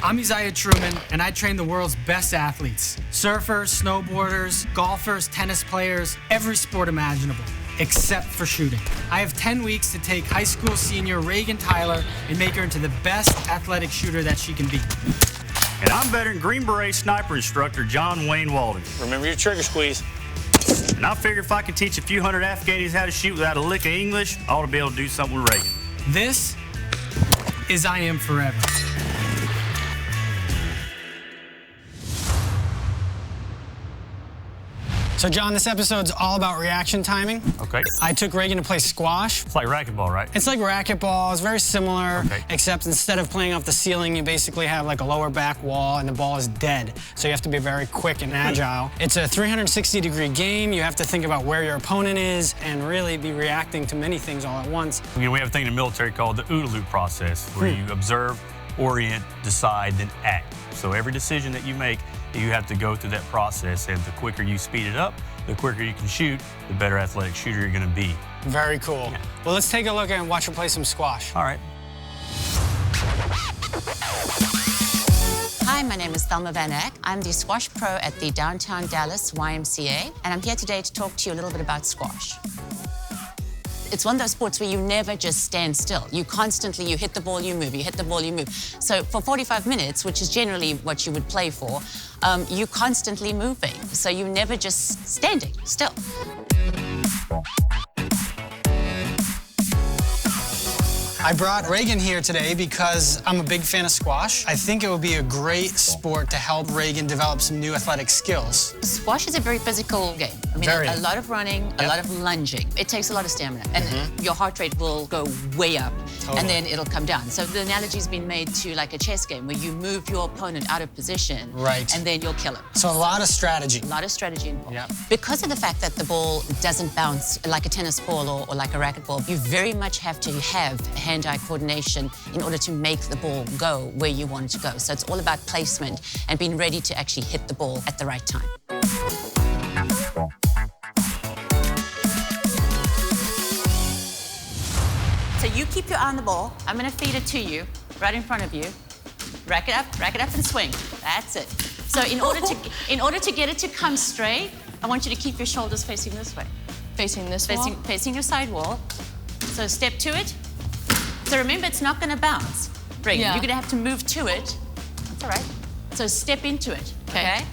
I'm Isaiah Truman, and I train the world's best athletes. Surfers, snowboarders, golfers, tennis players, every sport imaginable, except for shooting. I have 10 weeks to take high school senior Reagan Tyler and make her into the best athletic shooter that she can be. And I'm veteran Green Beret sniper instructor John Wayne Walden. Remember your trigger squeeze. And I figure if I can teach a few hundred Afghanis how to shoot without a lick of English, I ought to be able to do something with Reagan. This is I Am Forever. So, John, this episode's all about reaction timing. Okay. I took Reagan to play squash. It's like racquetball, right? It's like racquetball. It's very similar, Okay. except instead of playing off the ceiling, you basically have like a lower back wall and the ball is dead. So you have to be very quick and agile. It's a 360-degree game. You have to think about where your opponent is and really be reacting to many things all at once. We have a thing in the military called the OODA Loop process, where you observe, orient, decide, then act. So every decision that you make, you have to go through that process, and the quicker you speed it up, the quicker you can shoot, the better athletic shooter you're going to be. Very cool. Yeah. Well, let's take a look and watch her play some squash. All right. Hi, my name is Thelma Van Eck. I'm the squash pro at the downtown Dallas YMCA, and I'm here today to talk to you a little bit about squash. It's one of those sports where you never just stand still. You constantly, you hit the ball, you move, you hit the ball, you move. So for 45 minutes, which is generally what you would play for, you're constantly moving. So you're never just standing still. I brought Reagan here today because I'm a big fan of squash. I think it would be a great sport to help Reagan develop some new athletic skills. Squash is a very physical game. I mean, Very. a lot of running, a lot of lunging. It takes a lot of stamina, and your heart rate will go way up, and then it'll come down. So the analogy's been made to like a chess game where you move your opponent out of position, Right. and then you'll kill him. So a lot of strategy. A lot of strategy involved. Yep. Because of the fact that the ball doesn't bounce like a tennis ball or like a racquetball, you very much have to have hand-eye coordination in order to make the ball go where you want it to go. So it's all about placement and being ready to actually hit the ball at the right time. So you keep your eye on the ball. I'm gonna feed it to you right in front of you. Rack it up and swing. That's it. So in order to get it to come straight, I want you to keep your shoulders facing this way. Facing this wall? Facing your side wall. So step to it. So remember, it's not gonna bounce. Reagan, Yeah. you're gonna have to move to it. That's all right. So step into it, okay?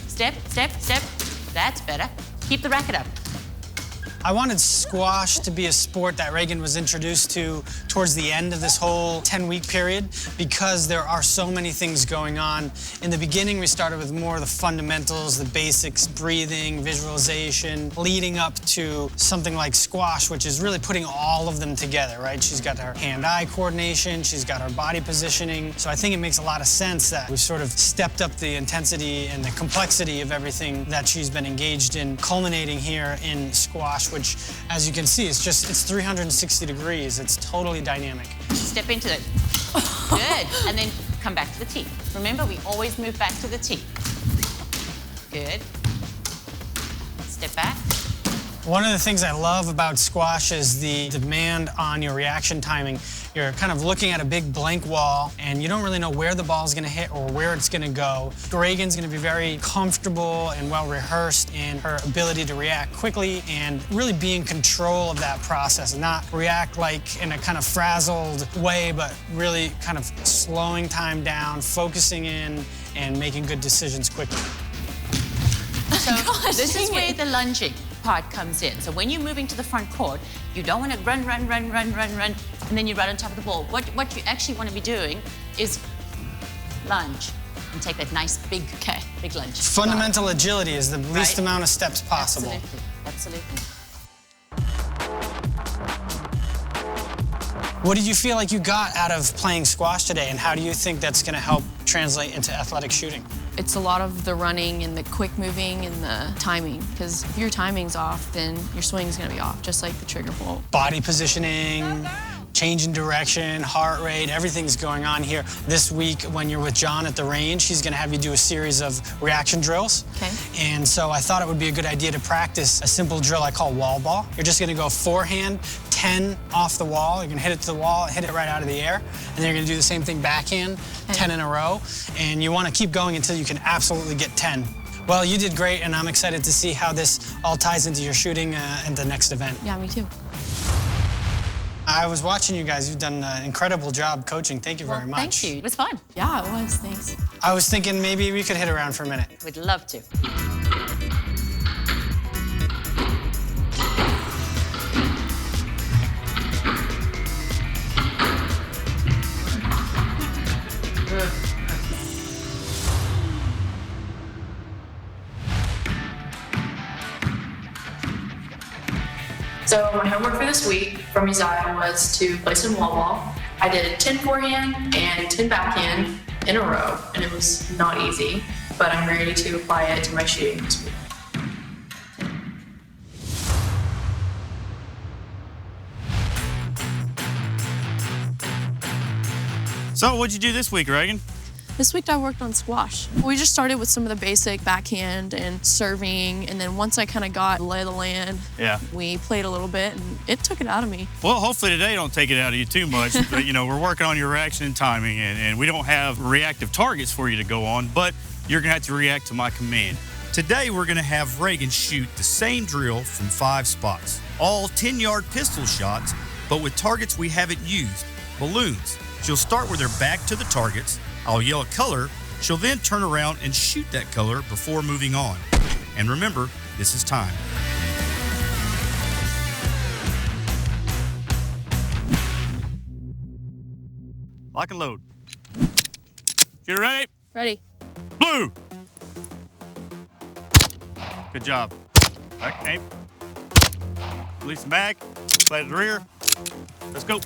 Step, step, step. That's better. Keep the racket up. I wanted squash to be a sport that Reagan was introduced to towards the end of this whole 10-week period because there are so many things going on. In the beginning, we started with more of the fundamentals, the basics, breathing, visualization, leading up to something like squash, which is really putting all of them together, right? She's got her hand-eye coordination, she's got her body positioning. So I think it makes a lot of sense that we've sort of stepped up the intensity and the complexity of everything that she's been engaged in, culminating here in squash, which, as you can see, it's 360 degrees. It's totally dynamic. Step into it. Good. And then come back to the tee. Remember, we always move back to the tee. Good. Step back. One of the things I love about squash is the demand on your reaction timing. You're kind of looking at a big blank wall, and you don't really know where the ball's gonna hit or where it's gonna go. Reagan's gonna be very comfortable and well-rehearsed in her ability to react quickly and really be in control of that process, and not react like in a kind of frazzled way, but really kind of slowing time down, focusing in, and making good decisions quickly. So this is where the lunging part comes in. So when you're moving to the front court, you don't want to run, and then you're right on top of the ball. What you actually want to be doing is lunge and take that nice big lunge. Fundamental agility is the least amount of steps possible. Absolutely. What did you feel like you got out of playing squash today, and how do you think that's going to help translate into athletic shooting? It's a lot of the running and the quick moving and the timing, because if your timing's off, then your swing's gonna be off, just like the trigger pull. Body positioning, change in direction, heart rate, everything's going on here. This week, when you're with John at the range, he's gonna have you do a series of reaction drills. Okay. And so I thought it would be a good idea to practice a simple drill I call wall ball. You're just gonna go forehand, 10 off the wall. You're gonna hit it to the wall, hit it right out of the air. And then you're gonna do the same thing backhand, 10 in a row. And you wanna keep going until you can absolutely get 10. Well, you did great, and I'm excited to see how this all ties into your shooting and the next event. Yeah, me too. I was watching you guys. You've done an incredible job coaching. Thank you very much. Thank you. It was fun. Yeah, it was. Thanks. I was thinking maybe we could hit around for a minute. We'd love to. So my homework for this week from Uzziah was to play some wall ball. I did 10 forehand and 10 backhand in a row, and it was not easy, but I'm ready to apply it to my shooting this week. So what'd you do this week, Reagan? This week I worked on squash. We just started with some of the basic backhand and serving, and then once I kind of got the lay of the land, we played a little bit, and it took it out of me. Well, hopefully today don't take it out of you too much. But, you know, we're working on your reaction and timing, and we don't have reactive targets for you to go on, but you're gonna have to react to my command. Today, we're gonna have Reagan shoot the same drill from 5 spots. All 10-yard pistol shots, but with targets we haven't used, balloons. She'll start with her back to the targets. I'll yell a color. She'll then turn around and shoot that color before moving on. And remember, this is time. Lock and load. Shooter ready? Ready. Blue. Good job. Back, aim. Release the mag. Play to the rear. Let's go.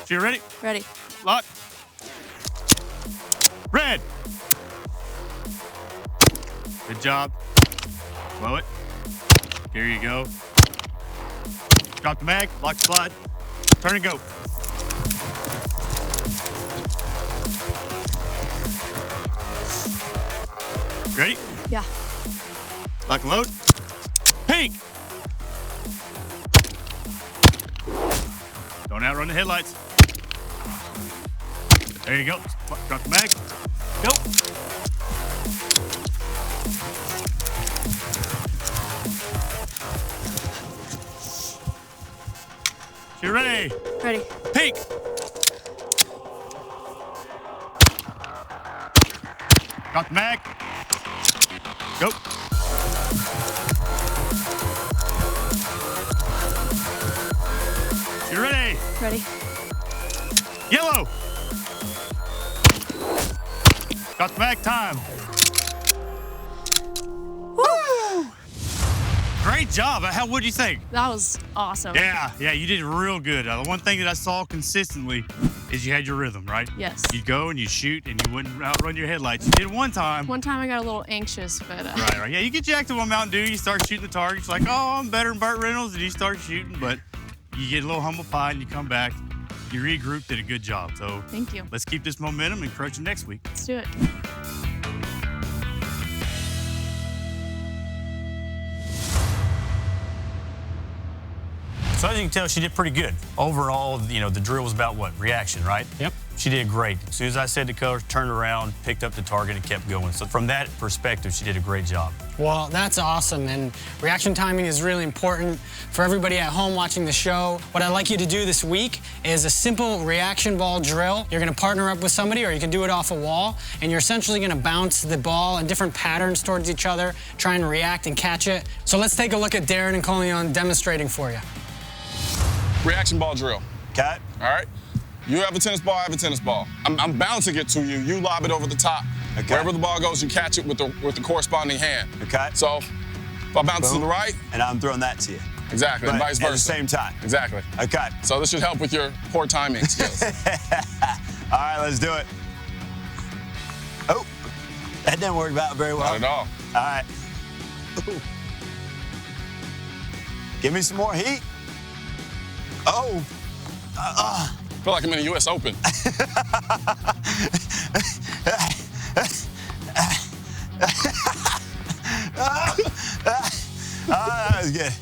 You ready? Ready. Lock. Red. Good job. Blow it. Here you go. Drop the mag. Lock the slide. Turn and go. Ready? Yeah. Lock and load. Pink. Don't outrun the headlights. There you go. Drop the mag. Go. You ready? Ready. Pink. Drop the mag. Go. You ready? Ready. Yellow. Got the mag time. Woo! Great job. What do you think? That was awesome. Yeah, you did real good. The one thing that I saw consistently is you had your rhythm, right? Yes. You'd go and you shoot and you wouldn't outrun your headlights. You did one time. One time I got a little anxious, but... Right. Yeah, you get jacked up on Mountain Dew, you start shooting the targets like, oh, I'm better than Burt Reynolds, and you start shooting, but you get a little humble pie and you come back. You regroup, did a good job. So thank you. Let's keep this momentum and crush it next week. Let's do it. So as you can tell, she did pretty good. Overall, you know, the drill was about what? Reaction, right? Yep. She did great. As soon as I said the color, turned around, picked up the target, and kept going. So from that perspective, she did a great job. Well, that's awesome, and reaction timing is really important for everybody at home watching the show. What I'd like you to do this week is a simple reaction ball drill. You're gonna partner up with somebody, or you can do it off a wall, and you're essentially gonna bounce the ball in different patterns towards each other, try and react and catch it. So let's take a look at Darren and Coleon demonstrating for you. Reaction ball drill. Okay. All right. You have a tennis ball, I have a tennis ball. I'm bouncing it to you. You lob it over the top. Okay. Wherever the ball goes, you catch it with the corresponding hand. Okay. So if I bounce to the right, and I'm throwing that to you. Exactly, and But vice versa. at the same time. Exactly. Okay. So this should help with your poor timing skills. All right, let's do it. Oh, that didn't work out very well. Not at all. All right. Give me some more heat. Oh. I feel like I'm in the U.S. Open. That was good.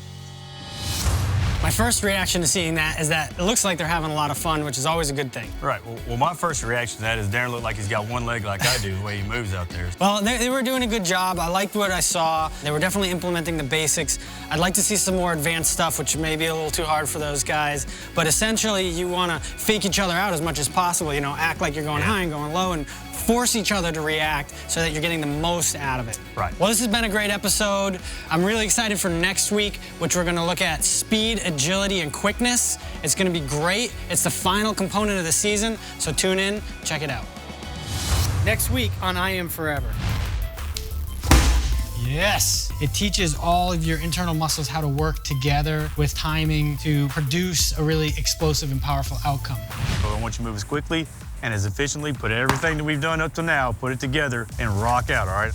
My first reaction to seeing that is that it looks like they're having a lot of fun, which is always a good thing. Right. Well, my first reaction to that is Darren looked like he's got one leg like I do, the way he moves out there. Well, they were doing a good job. I liked what I saw. They were definitely implementing the basics. I'd like to see some more advanced stuff, which may be a little too hard for those guys. But essentially, you want to fake each other out as much as possible. You know, act like you're going high and going low and force each other to react so that you're getting the most out of it. Right. Well, this has been a great episode. I'm really excited for next week, which we're going to look at speed, agility, and quickness. It's going to be great. It's the final component of the season, so tune in, check it out. Next week on I Am Forever. Yes, it teaches all of your internal muscles how to work together with timing to produce a really explosive and powerful outcome. So I want you to move as quickly and as efficiently, put everything that we've done up to now, put it together and rock out, all right?